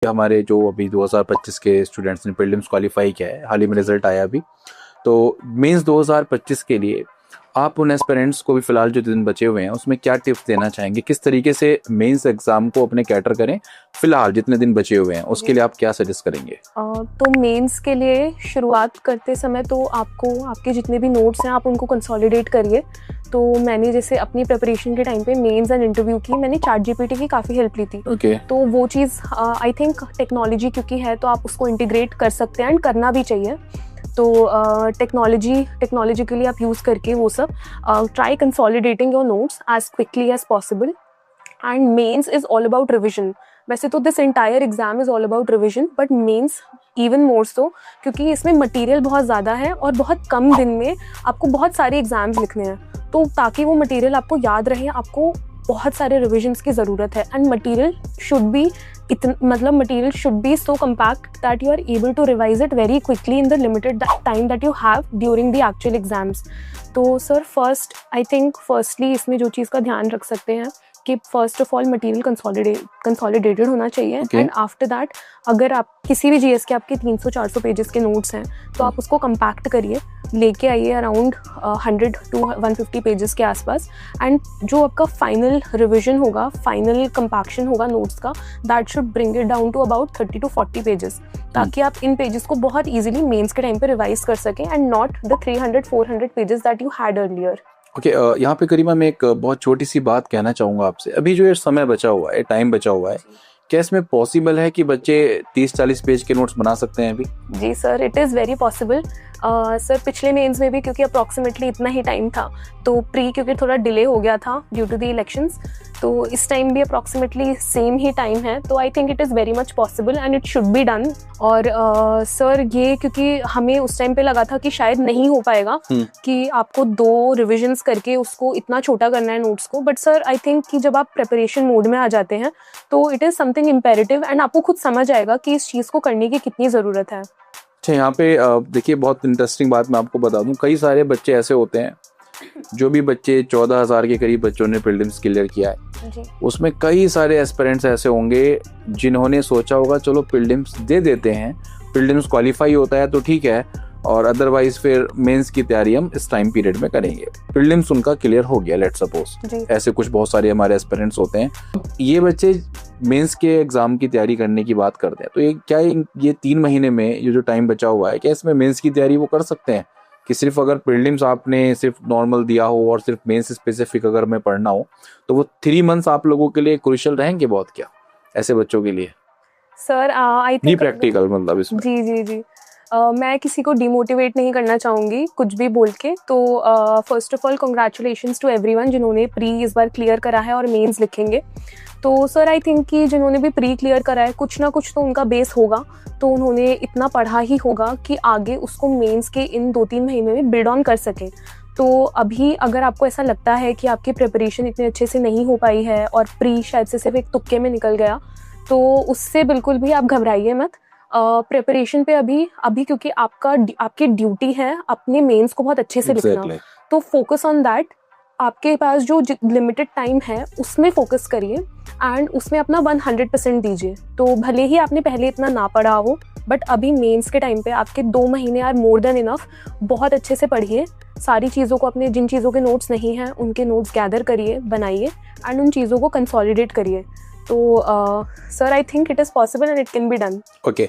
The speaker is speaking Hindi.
हमारे जो अभी 2025 के स्टूडेंट्स ने प्रीलिम्स क्वालिफाई किया है, हाल ही में रिजल्ट आया अभी, तो मेंस 2025 के लिए आप उन एस्पिरेंट्स को भी फिलहाल जो दिन बचे हुए हैं उसमें क्या टिप्स देना चाहेंगे? किस तरीके से मेंस एग्जाम को अपने कैटर करें फिलहाल जितने दिन बचे हुए हैं, उसके लिए आप क्या सजेस्ट करेंगे? तो मेंस के लिए शुरुआत करते समय तो आपको आपके जितने भी नोट्स हैं आप उनको कंसोलिडेट करिए। तो मैंने जैसे अपनी प्रिपरेशन के टाइम पे मेंस एंड इंटरव्यू की मैंने चैट जीपीटी की काफ़ी हेल्प ली थी। तो वो चीज़ आई थिंक टेक्नोलॉजी क्योंकि है तो आप उसको इंटीग्रेट कर सकते हैं एंड करना भी चाहिए। तो टेक्नोलॉजी के लिए आप यूज़ करके वो सब try consolidating your notes as quickly as possible. And mains is all about revision. वैसे तो this entire exam is all about revision, but mains even more so, क्योंकि इसमें मटेरियल बहुत ज़्यादा है और बहुत कम दिन में आपको बहुत सारे एग्जाम्स लिखने हैं। तो ताकि वो मटेरियल आपको याद रहे, आपको बहुत सारे रिविजन्स की ज़रूरत है। And material should be so compact that you are able to revise it very quickly in the limited time that you have during the actual exams. तो सर फर्स्टली इसमें जो चीज़ का ध्यान रख सकते हैं कि first of all material consolidated होना चाहिए। एंड आफ्टर दैट अगर आप किसी भी जीएस के आपके 300-400 पेजेस के नोट्स हैं तो आप उसको कंपैक्ट करिए, लेके आइए अराउंड 100 to 150 पेजेस के आसपास। एंड जो आपका फाइनल रिविजन होगा, फाइनल कंपैक्शन होगा नोट्स का, that should bring it down to about 30 to 40 pages, ताकि आप इन पेजेस को बहुत ईजिली मेंस के टाइम पे रिवाइज कर सकें and not the 300-400 pages that you had earlier. Okay, यहाँ पे करीमा मैं एक बहुत छोटी सी बात कहना चाहूँगा आपसे। अभी जो ये समय बचा हुआ है, टाइम बचा हुआ है, क्या इसमें पॉसिबल है कि बच्चे 30-40 पेज के नोट्स बना सकते हैं अभी? जी sir, it is very possible. Sir पिछले मेंस में भी क्योंकि अप्रॉक्सीमेटली इतना ही टाइम था, तो प्री क्योंकि थोड़ा डिले हो गया था ड्यू टू द इलेक्शंस, तो इस टाइम भी अप्रॉक्सीमेटली सेम ही टाइम है। तो I think it is very much possible and it should be done. और सर ये क्योंकि हमें उस टाइम पे लगा था कि शायद नहीं हो पाएगा कि आपको 2 रिविजन्स करके उसको इतना छोटा करना है नोट्स को, बट सर आई थिंक कि जब आप प्रिपरेशन मोड में आ जाते हैं तो it is something imperative and आपको खुद समझ आएगा कि इस चीज़ को करने की कितनी ज़रूरत है। अच्छा, यहाँ पे देखिए बहुत इंटरेस्टिंग बात मैं आपको बता दूं, कई सारे बच्चे ऐसे होते हैं, जो भी बच्चे 14,000 के करीब बच्चों ने प्रीलिम्स क्लियर किया है जी। उसमें कई सारे एस्पिरेंट्स ऐसे होंगे जिन्होंने सोचा होगा चलो प्रीलिम्स दे देते हैं, प्रीलिम्स क्वालिफाई होता है तो ठीक है, और अदरवाइज फिर मेंस की तैयारी हम इस टाइम पीरियड में करेंगे। प्रीलिम्स उनका क्लियर हो गया, लेट्स सपोज, ऐसे कुछ बहुत सारे हमारे एस्पिरेंट्स होते हैं। ये बच्चे मेंस के एग्जाम की तैयारी करने की बात करते हैं, तो ये क्या ये 3 महीने में ये जो टाइम बचा हुआ है, क्या इसमें मेंस की तैयारी वो कर सकते हैं? कि सिर्फ अगर प्रीलिम्स आपने सिर्फ नॉर्मल दिया हो और सिर्फ मेंस स्पेसिफिक अगर में पढ़ना हो तो वो 3 मंथ्स आप लोगों के लिए क्रूशियल रहेंगे बहुत, क्या ऐसे बच्चों के लिए? सर आई थिंक प्रैक्टिकल मतलब इसमें जी मैं किसी को डिमोटिवेट नहीं करना चाहूँगी कुछ भी बोल के। तो first of all congratulations to everyone जिन्होंने प्री इस बार क्लियर करा है और मेंस लिखेंगे। तो सर आई थिंक कि जिन्होंने भी प्री क्लियर करा है कुछ ना कुछ तो उनका बेस होगा, तो उन्होंने इतना पढ़ा ही होगा कि आगे उसको मेंस के इन 2-3 महीने में बिल्ड ऑन कर सकें। तो अभी अगर आपको ऐसा लगता है कि आपकी प्रिपरेशन इतने अच्छे से नहीं हो पाई है और प्री शायद से सिर्फ एक तुक्के में निकल गया, तो उससे बिल्कुल भी आप घबराइए मत। प्रिपरेशन पे अभी क्योंकि आपकी ड्यूटी है अपने मेंस को बहुत अच्छे से लिखना, तो फोकस ऑन दैट। आपके पास जो लिमिटेड टाइम है उसमें फोकस करिए एंड उसमें अपना 100% दीजिए। तो भले ही आपने पहले इतना ना पढ़ा हो, बट अभी मेंस के टाइम पे आपके 2 महीने आर मोर देन इनफ। बहुत अच्छे से पढ़िए, सारी चीज़ों को, अपने जिन चीज़ों के नोट्स नहीं हैं उनके नोट्स गैदर करिए, बनाइए एंड उन चीज़ों को कंसोलिडेट करिए। तो sir I think it is possible and it can be done. Okay.